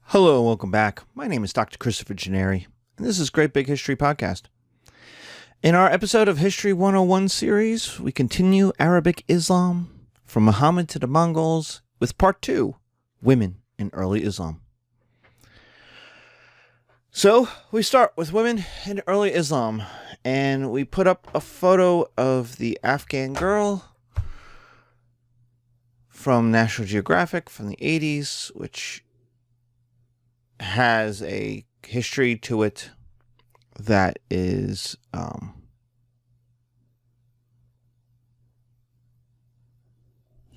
Hello and welcome back. My name is Dr. Christopher Gennari, and this is Great Big History Podcast. In our episode of History 101 series, we continue Arabic Islam from Muhammad to the Mongols with Part 2, Women in Early Islam. So, we start with women in early Islam, and we put up a photo of the Afghan girl from National Geographic from the 80s, which has a history to it that is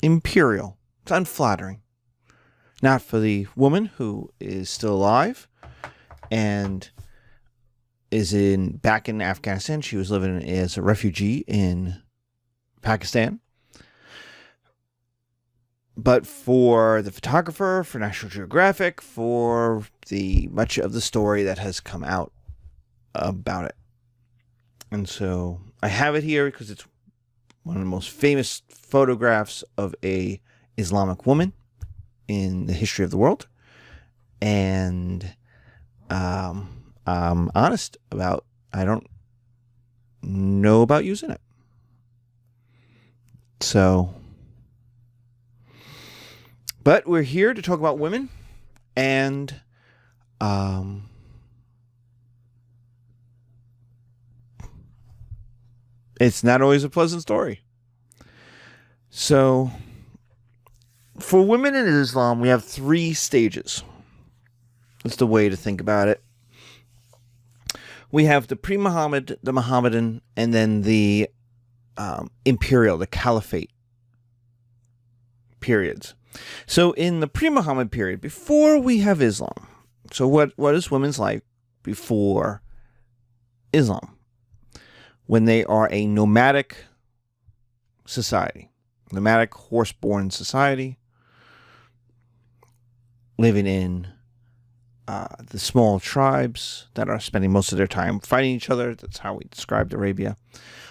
imperial. It's unflattering. Not for the woman who is still alive and is back in Afghanistan. She was living as a refugee in Pakistan. But for the photographer, for National Geographic, for the much of the story that has come out about it. And so I have it here because it's one of the most famous photographs of a Islamic woman in the history of the world. And I'm honest about, I don't know about using it. So, but we're here to talk about women, and it's not always a pleasant story. So, for women in Islam, we have 3 stages. That's the way to think about it. We have the pre-Muhammad, the Mohammedan, and then the imperial, the Caliphate periods. So in the pre-Muhammad period, before we have Islam, so what is women's life before Islam? When they are a nomadic society, nomadic horse-borne society, living in the small tribes that are spending most of their time fighting each other. That's how we described Arabia.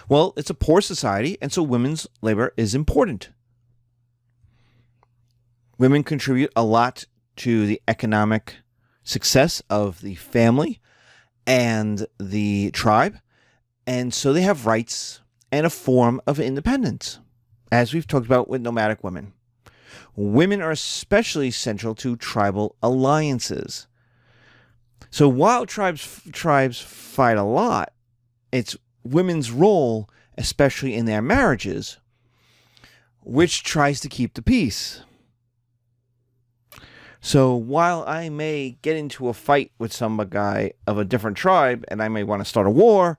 Well, it's a poor society, and so women's labor is important. Women contribute a lot to the economic success of the family and the tribe, and so they have rights and a form of independence, as we've talked about with nomadic women. Women are especially central to tribal alliances. So while tribes fight a lot, it's women's role, especially in their marriages, which tries to keep the peace. So while I may get into a fight with some guy of a different tribe, and I may want to start a war,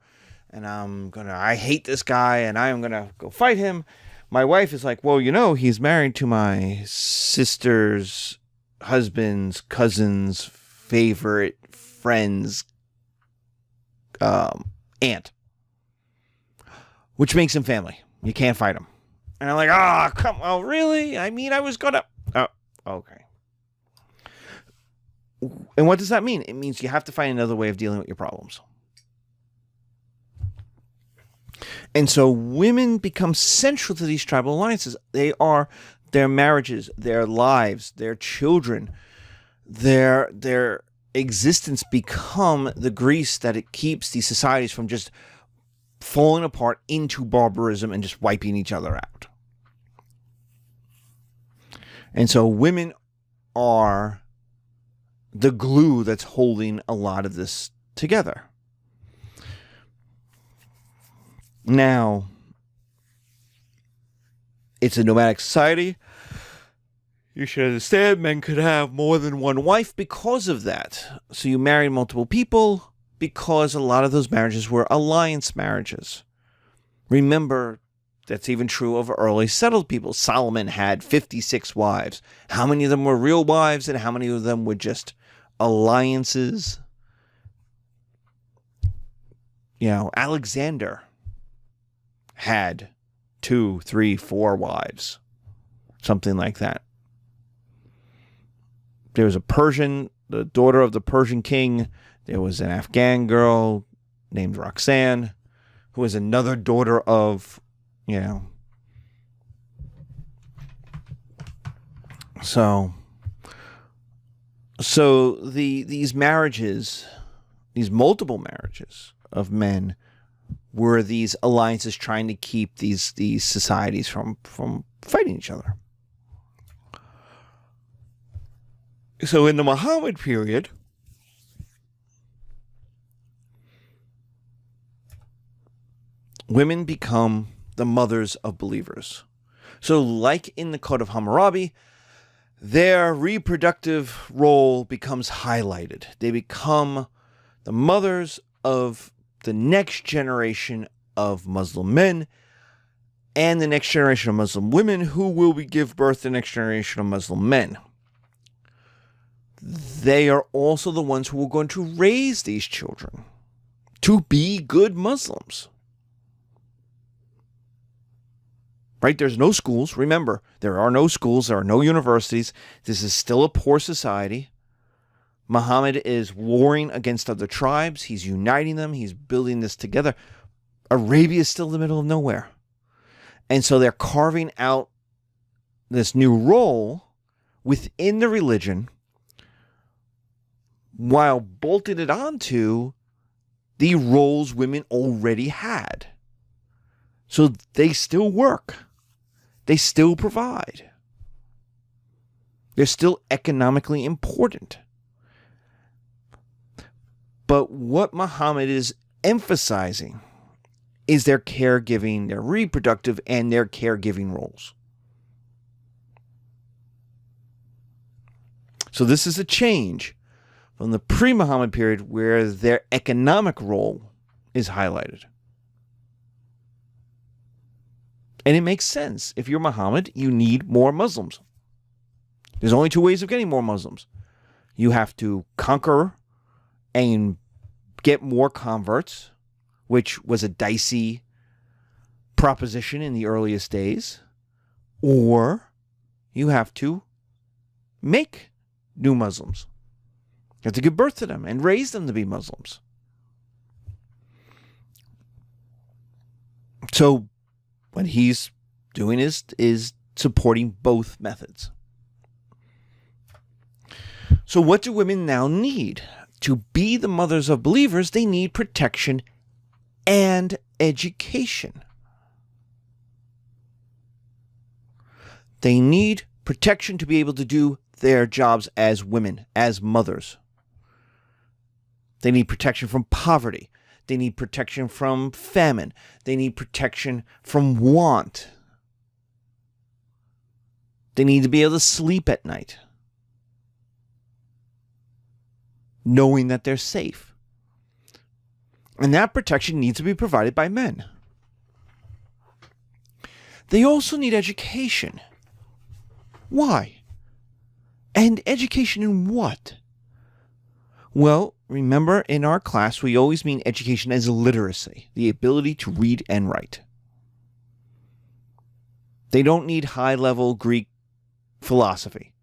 and I hate this guy, and I'm going to go fight him, my wife is like, well, he's married to my sister's husband's cousin's favorite friend's aunt, which makes him family. You can't fight him. And I'm like, come on, really? I mean, I was going to... Oh, okay. And what does that mean? It means you have to find another way of dealing with your problems. And so women become central to these tribal alliances. They are their marriages, their lives, their children, their existence become the grease that it keeps these societies from just falling apart into barbarism and just wiping each other out. And so women are the glue that's holding a lot of this together. Now, it's a nomadic society. You should understand men could have more than one wife because of that. So you married multiple people because a lot of those marriages were alliance marriages. Remember, that's even true of early settled people. Solomon had 56 wives. How many of them were real wives and how many of them were just alliances? Alexander had 2, 3, 4 wives. Something like that. There was the daughter of the Persian king. There was an Afghan girl named Roxanne, who was another daughter of, So So these marriages, these multiple marriages of men, were these alliances trying to keep these societies from fighting each other. So in the Muhammad period, women become the mothers of believers. So like in the Code of Hammurabi, their reproductive role becomes highlighted. They become the mothers of the next generation of Muslim men and the next generation of Muslim women, who will give birth to the next generation of Muslim men. They are also the ones who are going to raise these children to be good Muslims. Right? There's no schools. Remember, there are no schools. There are no universities. This is still a poor society. Muhammad is warring against other tribes. He's uniting them. He's building this together. Arabia is still in the middle of nowhere. And so they're carving out this new role within the religion while bolting it onto the roles women already had. So they still work. They still provide. They're still economically important. But what Muhammad is emphasizing is their caregiving, their reproductive and their caregiving roles. So this is a change from the pre-Muhammad period where their economic role is highlighted. And it makes sense. If you're Muhammad, you need more Muslims. There's only two ways of getting more Muslims. You have to conquer and get more converts, which was a dicey proposition in the earliest days, or you have to make new Muslims. You have to give birth to them and raise them to be Muslims. So what he's doing is supporting both methods. So what do women now need? To be the mothers of believers, they need protection and education. They need protection to be able to do their jobs as women, as mothers. They need protection from poverty. They need protection from famine. They need protection from want. They need to be able to sleep at night, knowing that they're safe. And that protection needs to be provided by men. They also need education. Why? And education in what? Well, remember in our class, we always mean education as literacy, the ability to read and write. They don't need high-level Greek philosophy,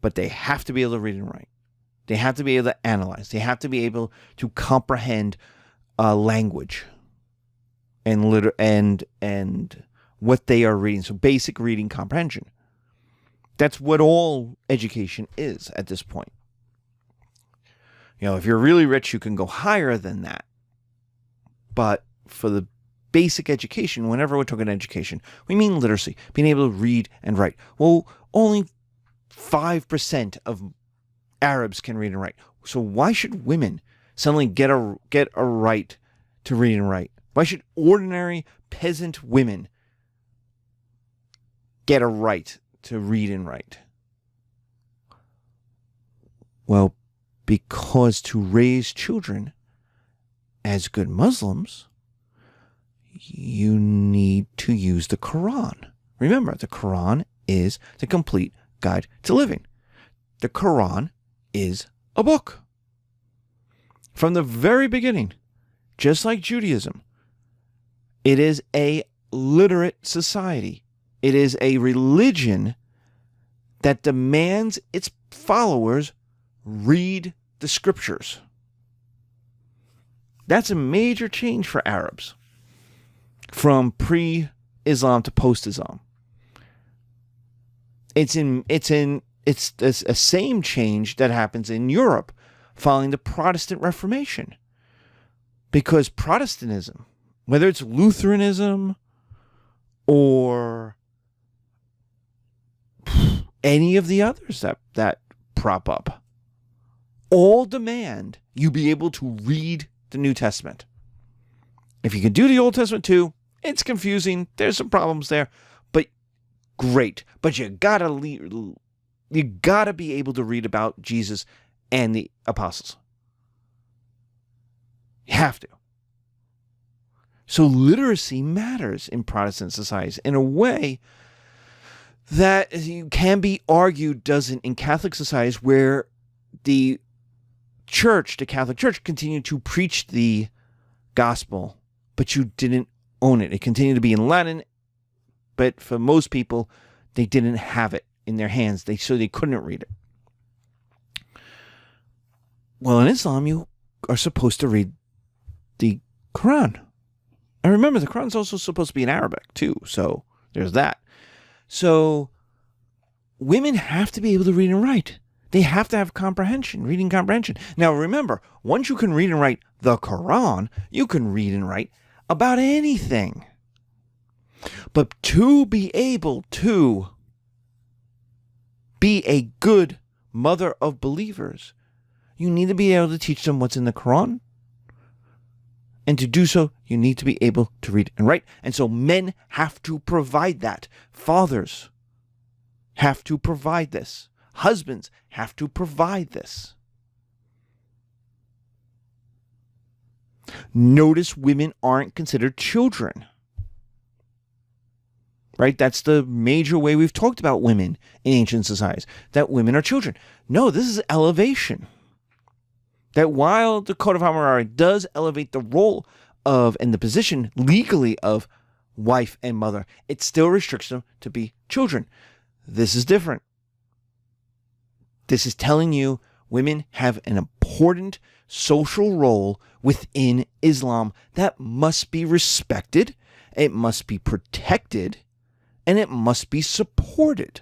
but they have to be able to read and write. They have to be able to analyze. They have to be able to comprehend language and what they are reading. So basic reading comprehension. That's what all education is at this point. You know, if you're really rich, you can go higher than that. But for the basic education, whenever we're talking education, we mean literacy, being able to read and write. Well, only 5% of Arabs can read and write. So why should women suddenly get a right to read and write? Why should ordinary peasant women get a right to read and write? Well, because to raise children as good Muslims, you need to use the Quran. Remember, the Quran is the complete guide to living. The Quran is a book. From the very beginning, just like Judaism, it is a literate society. It is a religion that demands its followers read the scriptures. That's a major change for Arabs from pre-Islam to post-Islam. It's in it's a same change that happens in Europe following the Protestant Reformation. Because Protestantism, whether it's Lutheranism or any of the others that prop up, all demand you be able to read the New Testament. If you can do the Old Testament too, it's confusing. There's some problems there, but great. But you gotta be able to read about Jesus and the apostles. You have to. So literacy matters in Protestant societies in a way that can be argued doesn't in Catholic societies, where the Catholic Church, continued to preach the gospel, but you didn't own it. It continued to be in Latin, but for most people, they didn't have it in their hands. So they couldn't read it. Well, in Islam, you are supposed to read the Quran. And remember, the Quran is also supposed to be in Arabic, too. So there's that. So women have to be able to read and write. They have to have reading comprehension. Now, remember, once you can read and write the Quran, you can read and write about anything. But to be able to be a good mother of believers, you need to be able to teach them what's in the Quran. And to do so, you need to be able to read and write. And so men have to provide that. Fathers have to provide this. Husbands have to provide this. Notice women aren't considered children. Right? That's the major way we've talked about women in ancient societies, that women are children. No, this is elevation. That while the Code of Hammurabi does elevate the role of and the position legally of wife and mother, it still restricts them to be children. This is different. This is telling you women have an important social role within Islam that must be respected, it must be protected, and it must be supported.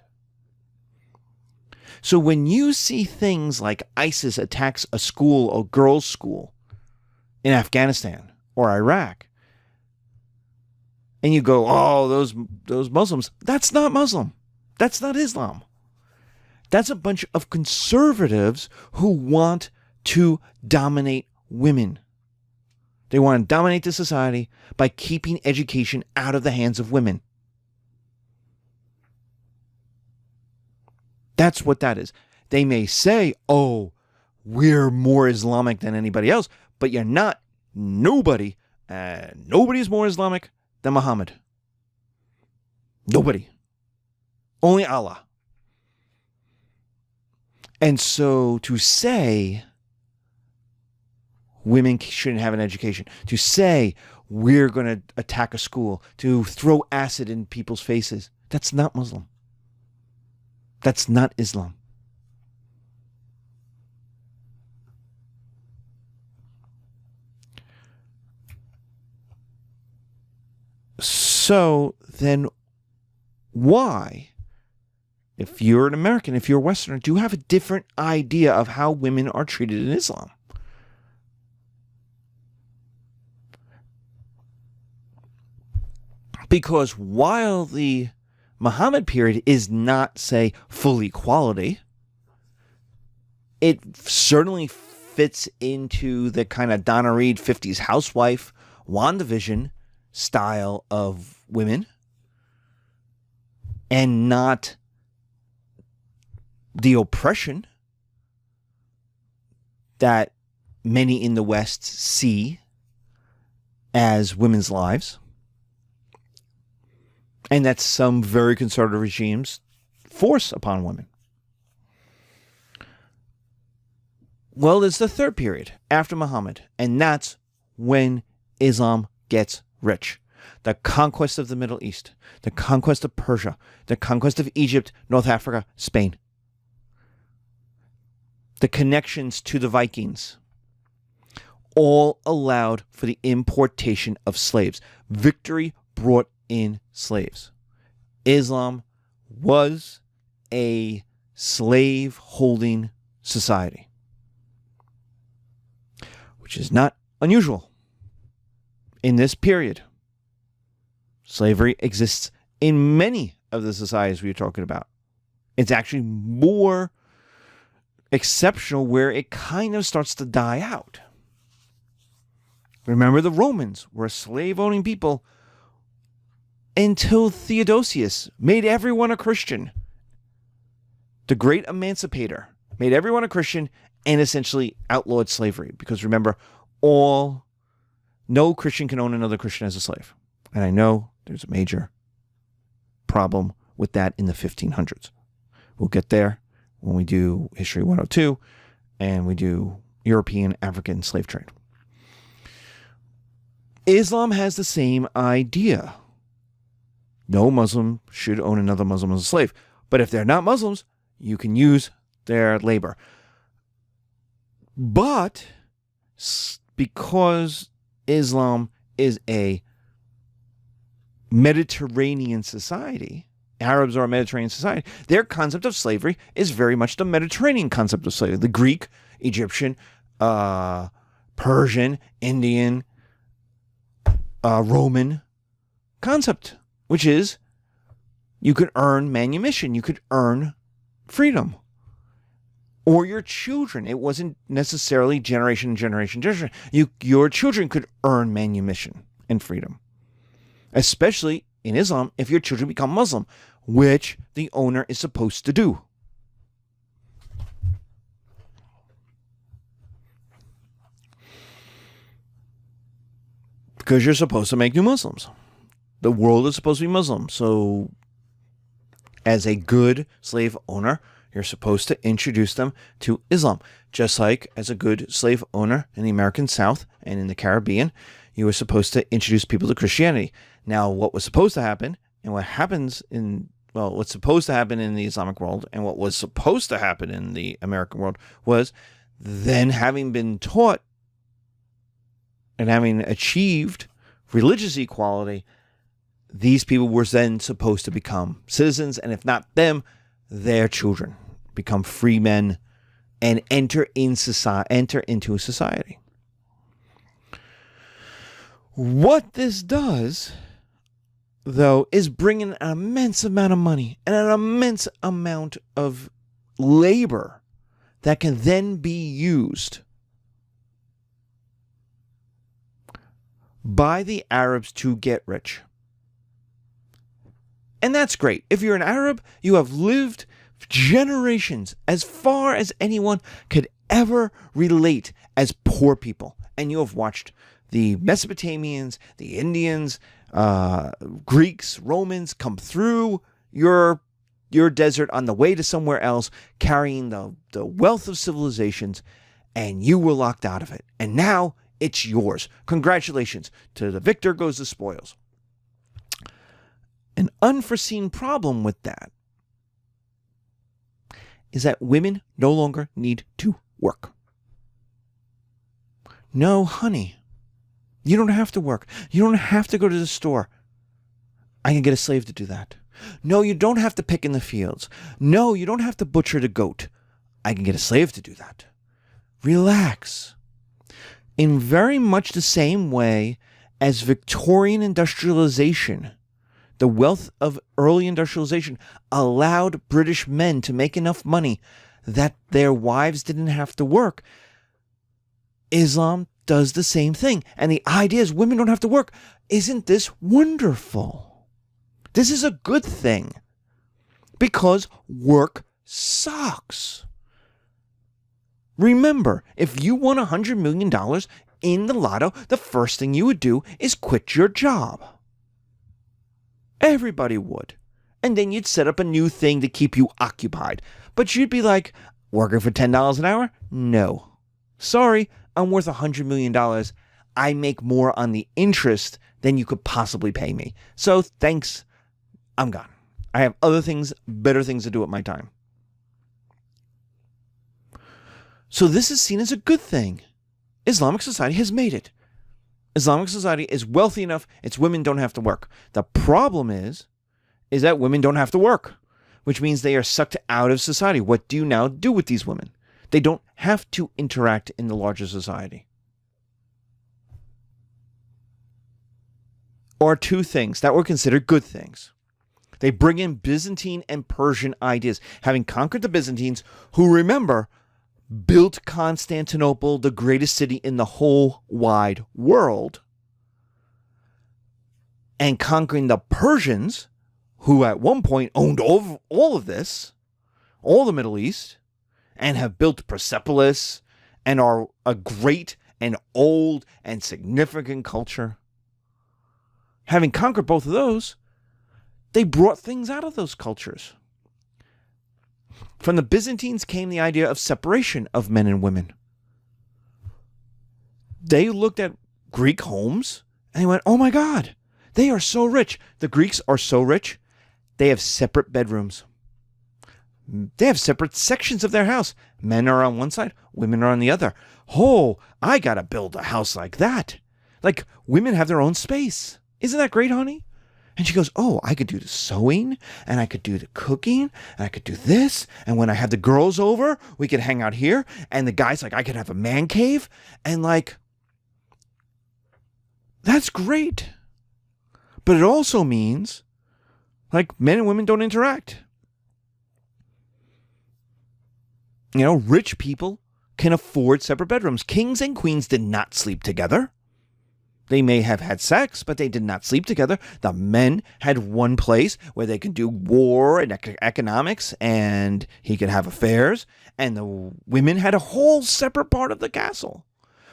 So when you see things like ISIS attacks a school, a girls' school in Afghanistan or Iraq, and you go, oh, those Muslims, that's not Muslim. That's not Islam. That's a bunch of conservatives who want to dominate women. They want to dominate the society by keeping education out of the hands of women. That's what that is. They may say, oh, we're more Islamic than anybody else, but you're not. Nobody is more Islamic than Muhammad. Nobody. Only Allah. And so to say women shouldn't have an education, to say we're going to attack a school, to throw acid in people's faces, that's not Muslim. That's not Islam. So then why, if you're an American, if you're a Westerner, do you have a different idea of how women are treated in Islam? Because while the Muhammad period is not, say, full equality, it certainly fits into the kind of Donna Reed 50s housewife, WandaVision style of women, and not the oppression that many in the West see as women's lives, and that some very conservative regimes force upon women. Well, there's the third period after Muhammad, and that's when Islam gets rich. The conquest of the Middle East, the conquest of Persia, the conquest of Egypt, North Africa, Spain. The connections to the Vikings all allowed for the importation of slaves. Victory brought in slaves. Islam was a slave-holding society, which is not unusual in this period. Slavery exists in many of the societies we are talking about. It's actually more exceptional where it kind of starts to die out. Remember, the Romans were a slave-owning people until Theodosius made everyone a Christian. The great emancipator made everyone a Christian and essentially outlawed slavery. Because remember, no Christian can own another Christian as a slave. And I know there's a major problem with that in the 1500s. We'll get there when we do History 102 and we do European African slave trade. Islam has the same idea. No Muslim should own another Muslim as a slave. But if they're not Muslims, you can use their labor. But because Islam is a Mediterranean society, Arabs are a Mediterranean society, their concept of slavery is very much the Mediterranean concept of slavery. The Greek, Egyptian, Persian, Indian, Roman concept, which is you could earn manumission, you could earn freedom. Or your children. It wasn't necessarily generation. Your children could earn manumission and freedom. Especially in Islam, if your children become Muslim, which the owner is supposed to do. Because you're supposed to make new Muslims. The world is supposed to be Muslim. So, as a good slave owner, you're supposed to introduce them to Islam. Just like as a good slave owner in the American South and in the Caribbean, you were supposed to introduce people to Christianity. Now, what was supposed to happen and what's supposed to happen in the Islamic world and what was supposed to happen in the American world was then, having been taught and having achieved religious equality, these people were then supposed to become citizens, and if not them, their children become free men and enter into society. What this does, though, is bring in an immense amount of money and an immense amount of labor that can then be used by the Arabs to get rich. And that's great. If you're an Arab, you have lived generations as far as anyone could ever relate as poor people. And you have watched the Mesopotamians, the Indians, Greeks, Romans come through your desert on the way to somewhere else, carrying the wealth of civilizations, and you were locked out of it. And now it's yours. Congratulations. To the victor goes the spoils. An unforeseen problem with that is that women no longer need to work. No, honey, you don't have to work. You don't have to go to the store. I can get a slave to do that. No, you don't have to pick in the fields. No, you don't have to butcher the goat. I can get a slave to do that. Relax. In very much the same way as Victorian industrialization, the wealth of early industrialization allowed British men to make enough money that their wives didn't have to work. Islam does the same thing. And the idea is women don't have to work. Isn't this wonderful? This is a good thing. Because work sucks. Remember, if you won $100 million in the lotto, the first thing you would do is quit your job. Everybody would. And then you'd set up a new thing to keep you occupied. But you'd be like, working for $10 an hour? No. Sorry, I'm worth $100 million. I make more on the interest than you could possibly pay me. So thanks, I'm gone. I have other things, better things to do with my time. So this is seen as a good thing. Islamic society has made it. Islamic society is wealthy enough, its women don't have to work. The problem is that women don't have to work. which means they are sucked out of society. What do you now do with these women? They don't have to interact in the larger society. Or two things that were considered good things. They bring in Byzantine and Persian ideas, having conquered the Byzantines, who, remember, built Constantinople, the greatest city in the whole wide world, and conquering the Persians, who at one point owned all of this, all the Middle East, and have built Persepolis and are a great and old and significant culture. Having conquered both of those, they brought things out of those cultures. From the Byzantines came the idea of separation of men and women. They looked at Greek homes and they went, oh my God, they are so rich. The Greeks are so rich. They have separate bedrooms. They have separate sections of their house. Men are on one side, women are on the other. Oh, I got to build a house like that. Like, women have their own space. Isn't that great, honey? And she goes, oh, I could do the sewing, and I could do the cooking, and I could do this. And when I have the girls over, we could hang out here. And the guy's like, I could have a man cave. And like, that's great. But it also means, like, men and women don't interact. You know, rich people can afford separate bedrooms. Kings and queens did not sleep together. They may have had sex, but they did not sleep together. The men had one place where they could do war and economics, and he could have affairs. And the women had a whole separate part of the castle,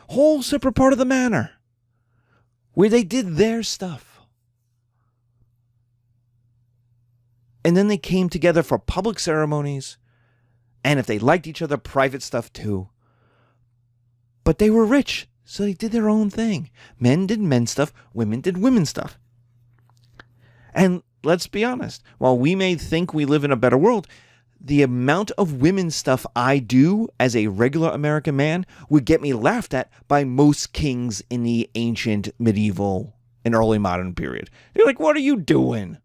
whole separate part of the manor, where they did their stuff. And then they came together for public ceremonies, and if they liked each other, private stuff too. But they were rich, so they did their own thing. Men did men stuff, women did women stuff. And let's be honest, while we may think we live in a better world, the amount of women's stuff I do as a regular American man would get me laughed at by most kings in the ancient, medieval, and early modern period. They're like, what are you doing?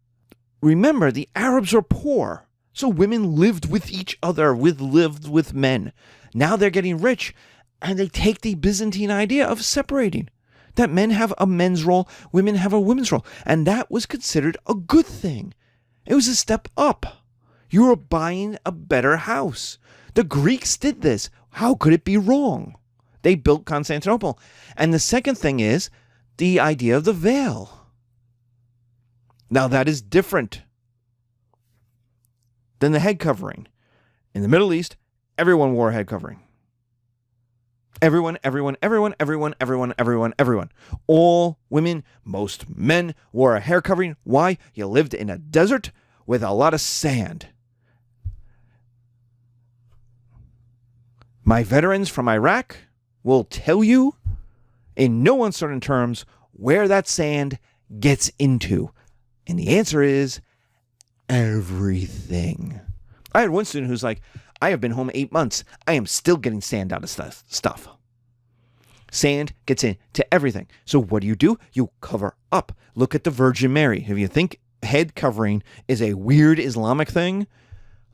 Remember, the Arabs are poor, so women lived with each other, lived with men. Now they're getting rich, and they take the Byzantine idea of separating. That men have a men's role, women have a women's role. And that was considered a good thing. It was a step up. You were buying a better house. The Greeks did this. How could it be wrong? They built Constantinople. And the second thing is the idea of the veil. Now that is different than the head covering. In the Middle East, everyone wore a head covering. Everyone. All women, most men wore a hair covering. Why? You lived in a desert with a lot of sand. My veterans from Iraq will tell you in no uncertain terms where that sand gets into. And the answer is everything. I had one student who's like, I have been home 8 months. I am still getting sand out of stuff. Sand gets into everything. So what do? You cover up. Look at the Virgin Mary. If you think head covering is a weird Islamic thing,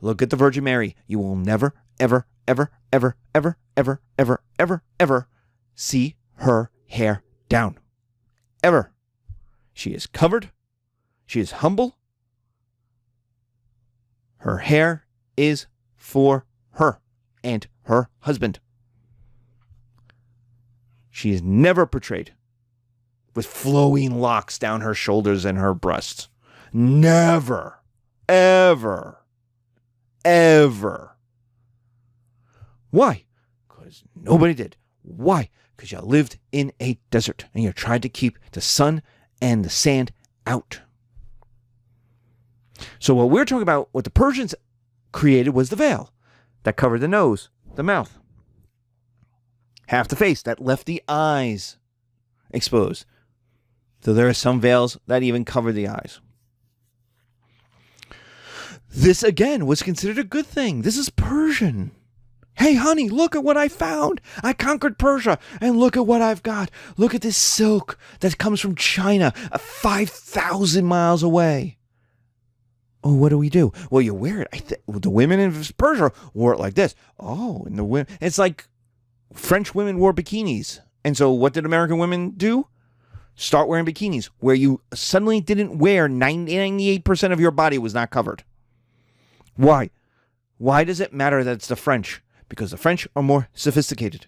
look at the Virgin Mary. You will never, ever, ever, ever, ever, ever, ever, ever, ever see her hair down. Ever. She is covered. She is humble. Her hair is for her and her husband. She is never portrayed with flowing locks down her shoulders and her breasts. Never, ever, ever. Why? Because nobody did. Why? Because you lived in a desert and you tried to keep the sun and the sand out. So what we're talking about, what the Persians created was the veil that covered the nose, the mouth, half the face that left the eyes exposed. So there are some veils that even cover the eyes. This again was considered a good thing. This is Persian. Hey, honey, look at what I found. I conquered Persia, and look at what I've got. Look at this silk that comes from China, 5,000 miles away. Oh, what do we do? Well, you wear it. The women in Persia wore it like this. Oh, and the women. It's like French women wore bikinis. And so what did American women do? Start wearing bikinis where you suddenly didn't wear 98% of your body was not covered. Why? Why does it matter that it's the French? Because the French are more sophisticated.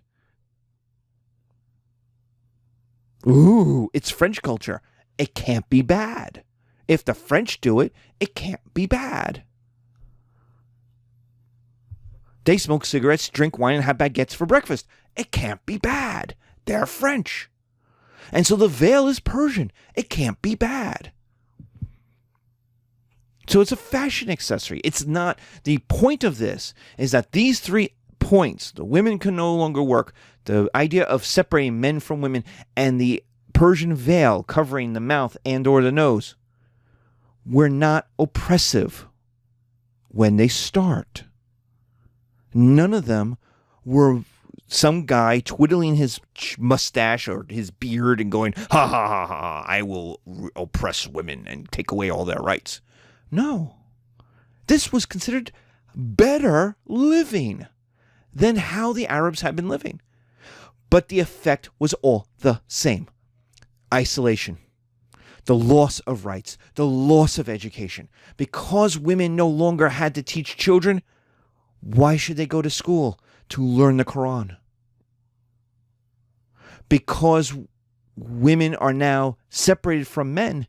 Ooh, it's French culture. It can't be bad. If the French do it, it can't be bad. They smoke cigarettes, drink wine, and have baguettes for breakfast. It can't be bad. They're French. And so the veil is Persian. It can't be bad. So it's a fashion accessory. It's not. The point of this is that these 3 points, the women can no longer work, the idea of separating men from women, and the Persian veil covering the mouth and or the nose, were not oppressive when they start. None of them were some guy twiddling his mustache or his beard and going, ha ha ha ha, I will oppress women and take away all their rights. No. This was considered better living than how the Arabs had been living. But the effect was all the same. Isolation. The loss of rights. The loss of education. Because women no longer had to teach children, why should they go to school? To learn the Quran. Because women are now separated from men,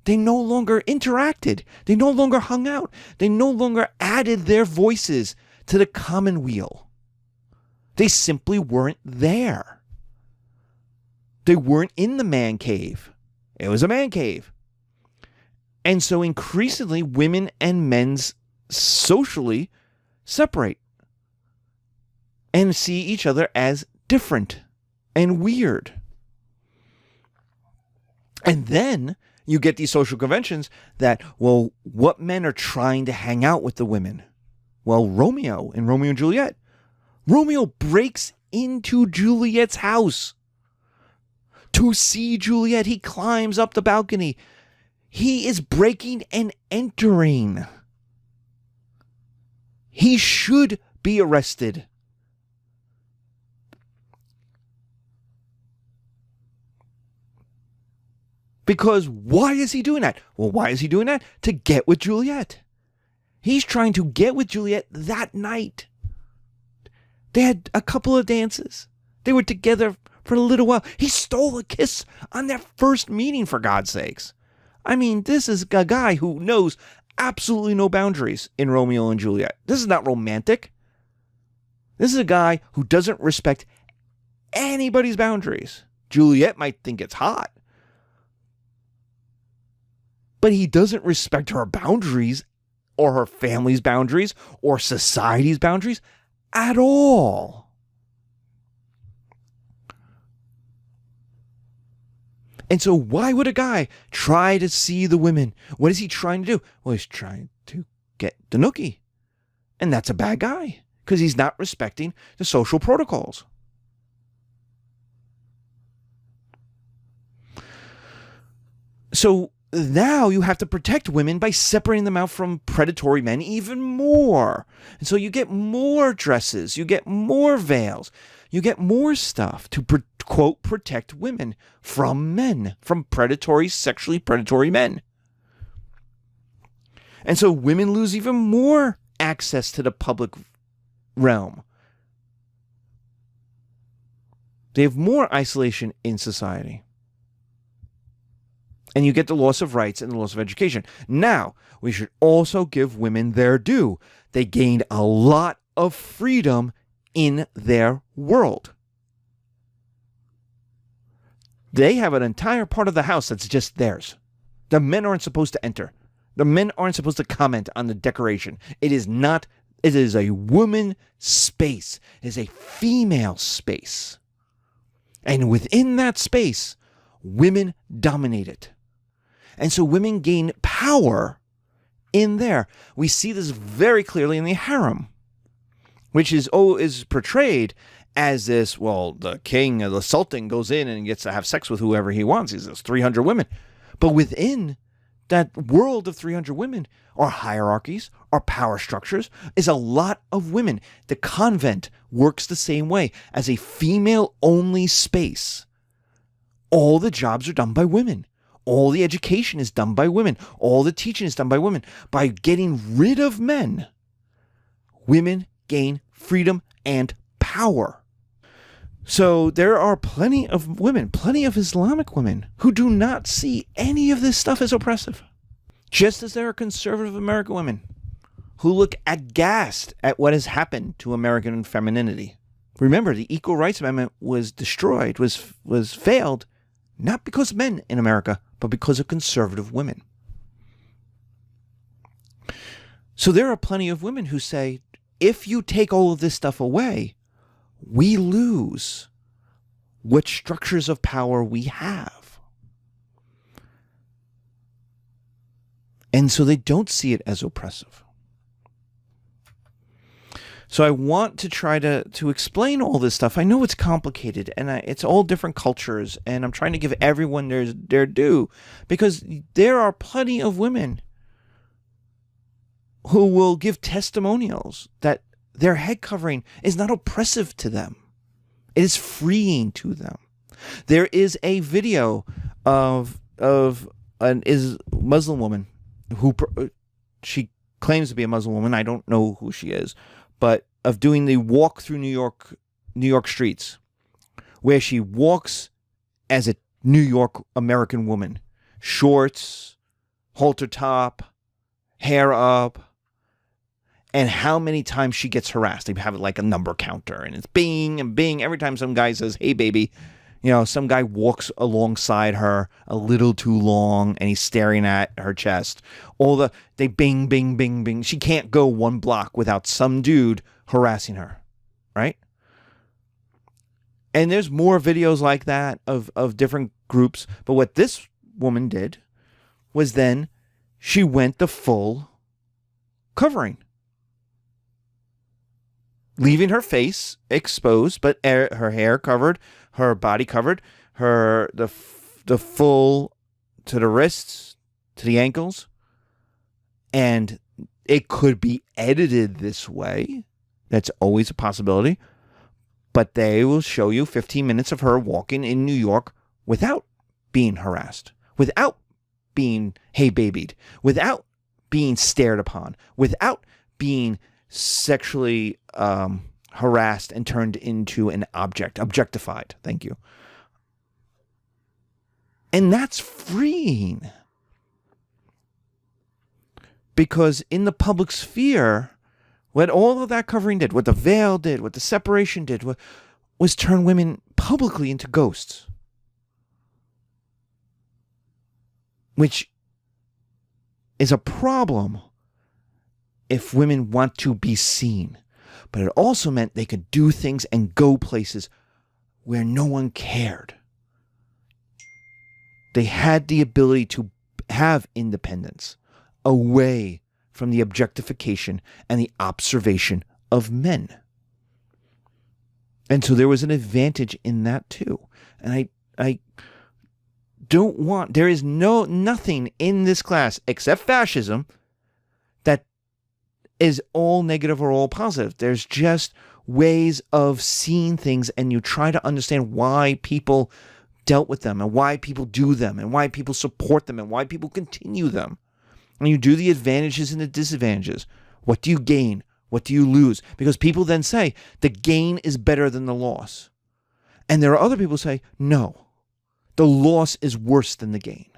they no longer interacted. They no longer hung out. They no longer added their voices to the commonweal. They simply weren't there. They weren't in the man cave. It was a man cave. And so increasingly, women and men's socially separate and see each other as different and weird. And then you get these social conventions that, well, what men are trying to hang out with the women? Well, Romeo in Romeo and Juliet. Romeo breaks into Juliet's house to see Juliet. He climbs up the balcony. He is breaking and entering. He should be arrested. Because why is he doing that? Well, why is he doing that? To get with Juliet. He's trying to get with Juliet that night. They had a couple of dances. They were together for a little while. He stole a kiss on their first meeting, for God's sakes. I mean, this is a guy who knows absolutely no boundaries in Romeo and Juliet. This is not romantic. This is a guy who doesn't respect anybody's boundaries. Juliet might think it's hot, but he doesn't respect her boundaries or her family's boundaries or society's boundaries at all. And so why would a guy try to see the women? What is he trying to do? Well, he's trying to get the nookie. And that's a bad guy because he's not respecting the social protocols. So now you have to protect women by separating them out from predatory men even more. And so you get more dresses, you get more veils, you get more stuff to, quote, protect women from men, from sexually predatory men. And so women lose even more access to the public realm. They have more isolation in society. And you get the loss of rights and the loss of education. Now, we should also give women their due. They gained a lot of freedom in their world. They have an entire part of the house that's just theirs. The men aren't supposed to enter. The men aren't supposed to comment on the decoration. It is a woman space. It is a female space. And within that space, women dominate it. And so women gain power in there. We see this very clearly in the harem, which is portrayed as this, well, the king, the sultan goes in and gets to have sex with whoever he wants. He has 300 women. But within that world of 300 women are hierarchies, are power structures, is a lot of women. The convent works the same way as a female-only space. All the jobs are done by women. All the education is done by women. All the teaching is done by women. By getting rid of men, women gain freedom and power. So there are plenty of women, plenty of Islamic women, who do not see any of this stuff as oppressive. Just as there are conservative American women who look aghast at what has happened to American femininity. Remember, the Equal Rights Amendment was destroyed, was failed, not because of men in America, but because of conservative women. So there are plenty of women who say, if you take all of this stuff away, we lose what structures of power we have. And so they don't see it as oppressive. So I want to try to explain all this stuff. I know it's complicated, and it's all different cultures, and I'm trying to give everyone their due, because there are plenty of women who will give testimonials that their head covering is not oppressive to them. It is freeing to them. There is a video of an Muslim woman who she claims to be a Muslim woman. I don't know who she is, but of doing the walk through New York streets, where she walks as a New York American woman, shorts, halter top, hair up. And how many times she gets harassed. They have like a number counter, and it's bing and bing. Every time some guy says, hey, baby, some guy walks alongside her a little too long, and he's staring at her chest. They bing, bing, bing, bing. She can't go one block without some dude harassing her, right? And there's more videos like that of different groups. But what this woman did was then she went the full covering, leaving her face exposed, but her hair covered, her body covered, the full to the wrists, to the ankles. And it could be edited this way. That's always a possibility. But they will show you 15 minutes of her walking in New York without being harassed, without being hey babied, without being stared upon, without being sexually harassed and turned into an objectified. Thank you. And that's freeing. Because in the public sphere, what all of that covering did, what the veil did, what the separation did, was turn women publicly into ghosts. Which is a problem if women want to be seen. But it also meant they could do things and go places where no one cared. They had the ability to have independence away from the objectification and the observation of men. And so there was an advantage in that too. And I don't want, there is nothing in this class except fascism that is all negative or all positive. There's just ways of seeing things, and you try to understand why people dealt with them and why people do them and why people support them and why people continue them. And you do the advantages and the disadvantages. What do you gain? What do you lose? Because people then say the gain is better than the loss. And there are other people who say, no, the loss is worse than the gain.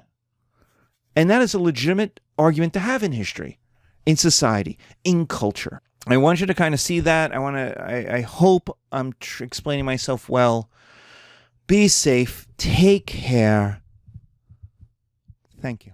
And that is a legitimate argument to have in history, in society, in culture. I want you to kind of see that. I hope I'm explaining myself well. Be safe. Take care. Thank you.